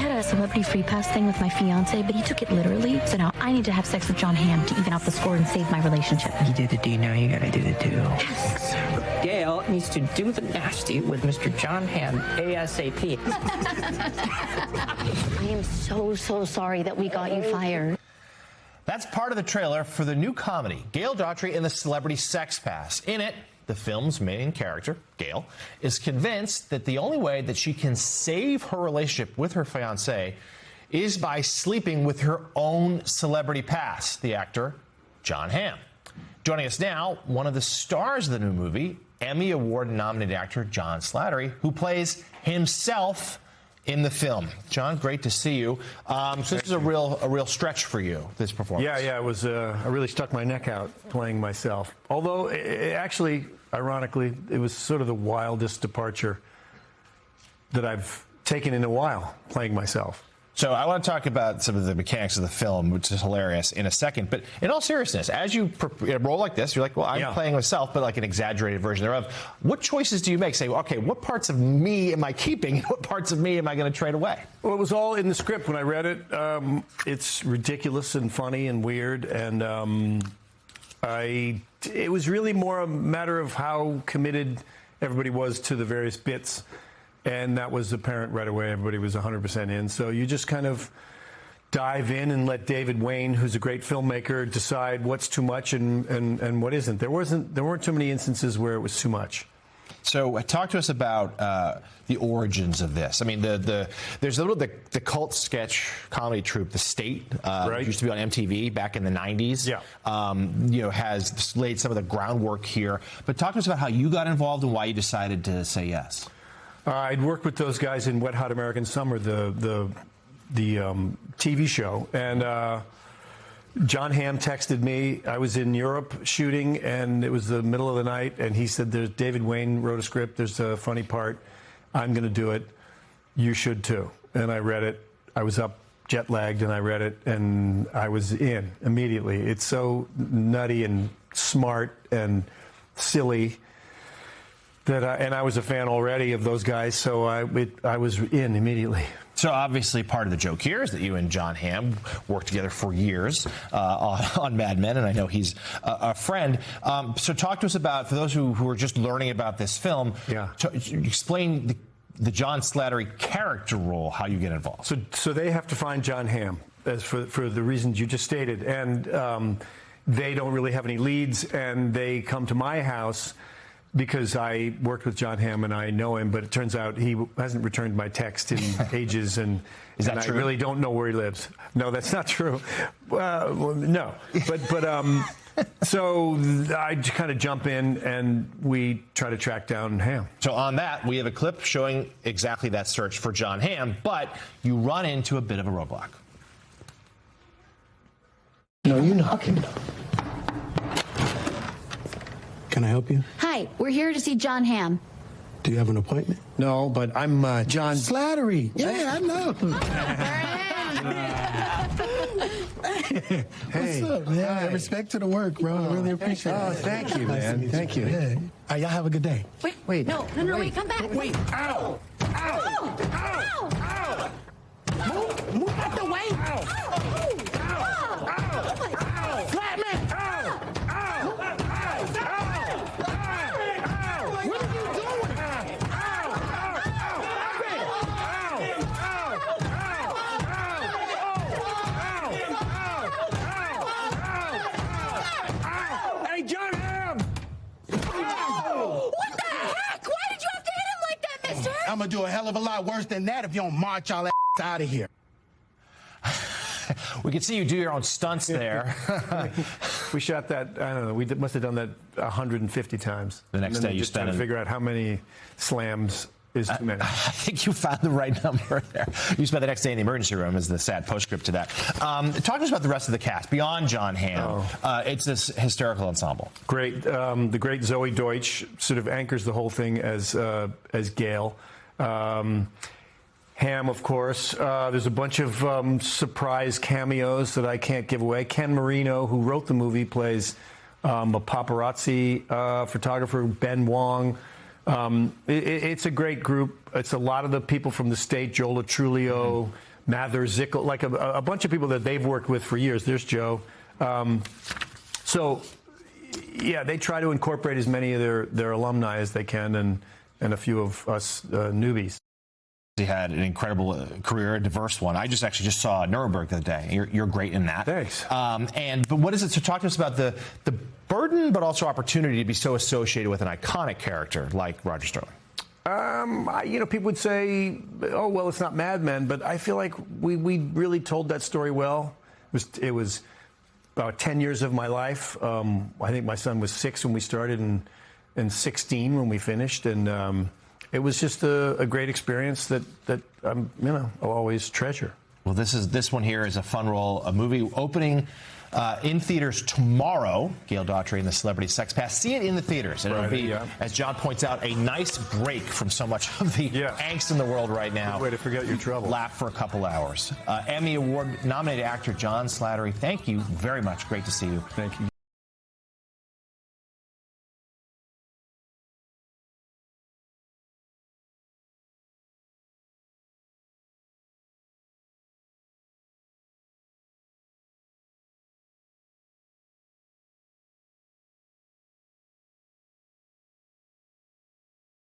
had a celebrity free pass thing with my fiance, but he took it literally. So now I need to have sex with John Hamm to even out the score and save my relationship. You did the do, now you gotta do the do. Yes. Gail needs to do the nasty with Mr. John Hamm ASAP. I am so sorry that we got you fired. That's part of the trailer for the new comedy, Gail Daughtry and the Celebrity Sex Pass. In it, the film's main character, Gail, is convinced that the only way that she can save her relationship with her fiancé is by sleeping with her own celebrity pass, the actor John Hamm. Joining us now, one of the stars of the new movie, Emmy Award-nominated actor John Slattery, who plays himself in the film. John, great to see you. So this is a real stretch for you, this performance. Yeah, it was. I really stuck my neck out playing myself. Although, actually, ironically, it was sort of the wildest departure that I've taken in a while, playing myself. So I want to talk about some of the mechanics of the film, which is hilarious, in a second. But in all seriousness, as you roll like this, you're like, well, I'm playing myself, but like an exaggerated version thereof. What choices do you make? Say, okay, what parts of me am I keeping and what parts of me am I going to trade away? Well, it was all in the script when I read it. It's ridiculous and funny and weird. And it was really more a matter of how committed everybody was to the various bits. And that was apparent right away. Everybody was 100% in. So you just kind of dive in and let David Wayne, who's a great filmmaker, decide what's too much and what isn't. There weren't too many instances where it was too much. So talk to us about the origins of this. I mean, there's the cult sketch comedy troupe, The State, which used to be on MTV back in the 90s. Yeah. Has laid some of the groundwork here. But talk to us about how you got involved and why you decided to say yes. I'd worked with those guys in Wet Hot American Summer, the TV show, and John Hamm texted me. I was in Europe shooting, and it was the middle of the night, and he said, "There's David Wayne wrote a script. There's a funny part. I'm going to do it. You should too." And I read it. I was up jet lagged, and I read it, and I was in immediately. It's so nutty and smart and silly. And I was a fan already of those guys, so I was in immediately. So obviously part of the joke here is that you and John Hamm worked together for years on Mad Men, and I know he's a friend. So talk to us about, for those who are just learning about this film, explain the John Slattery character role, how you get involved. So they have to find John Hamm, as for the reasons you just stated, and they don't really have any leads, and they come to my house because I worked with John Hamm and I know him, but it turns out he hasn't returned my text in ages, and is that true? I really don't know where he lives. No, that's not true. No, but so I kind of jump in and we try to track down Hamm. So on that, we have a clip showing exactly that search for John Hamm, but you run into a bit of a roadblock. No, you're knocking. Can I help you? Hi, we're here to see John Hamm. Do you have an appointment? No, but I'm John Slattery. Yeah, I know. Hey. What's up, man? Hi. Respect to the work, bro. I really appreciate it. Oh, thank you, man. Thank you. Yeah. All right, y'all have a good day. Wait. No, wait, come back. Wait. Ow. Ow. Ow. Ow. Move out the way. Ow. Ow. Ow. Ow. Flat man. Ow. Ow. What are you doing? Hey, John Hamm! What the heck? Why did you have to hit him like that, mister? I'm gonna do a hell of a lot worse than that if you don't march y'all out of here. We could see you do your own stunts there. We shot that, I don't know, we must have done that 150 times. The next day you just trying to figure out how many slams is too many. I think you found the right number there. You spent the next day in the emergency room as the sad postscript to that. Talk to us about the rest of the cast. Beyond John Hamm, it's this hysterical ensemble. Great. The great Zoe Deutsch sort of anchors the whole thing as Gail. Hamm, of course. There's a bunch of surprise cameos that I can't give away. Ken Marino, who wrote the movie, plays a paparazzi photographer, Ben Wong. It's a great group. It's a lot of the people from The State, Joe Latrulio, Mather, Zickel, like a bunch of people that they've worked with for years. There's Joe. So, yeah, they try to incorporate as many of their alumni as they can, and a few of us newbies. He had an incredible career, a diverse one. I just saw Nuremberg the other day. You're great in that. Thanks. But what is it? So talk to us about the burden, but also opportunity to be so associated with an iconic character like Roger Sterling. People would say, "Oh, well, it's not Mad Men," but I feel like we really told that story well. It was about 10 years of my life. I think my son was 6 when we started, and 16 when we finished, and it was just a great experience that I'll always treasure. Well, this one here is a fun role. A movie opening in theaters tomorrow. Gail Daughtry and the Celebrity Sex Pass. See it in the theaters, and it'll be, as John points out, a nice break from so much of the angst in the world right now. Good way to forget your trouble. Lap for a couple hours. Emmy Award nominated actor John Slattery. Thank you very much. Great to see you. Thank you.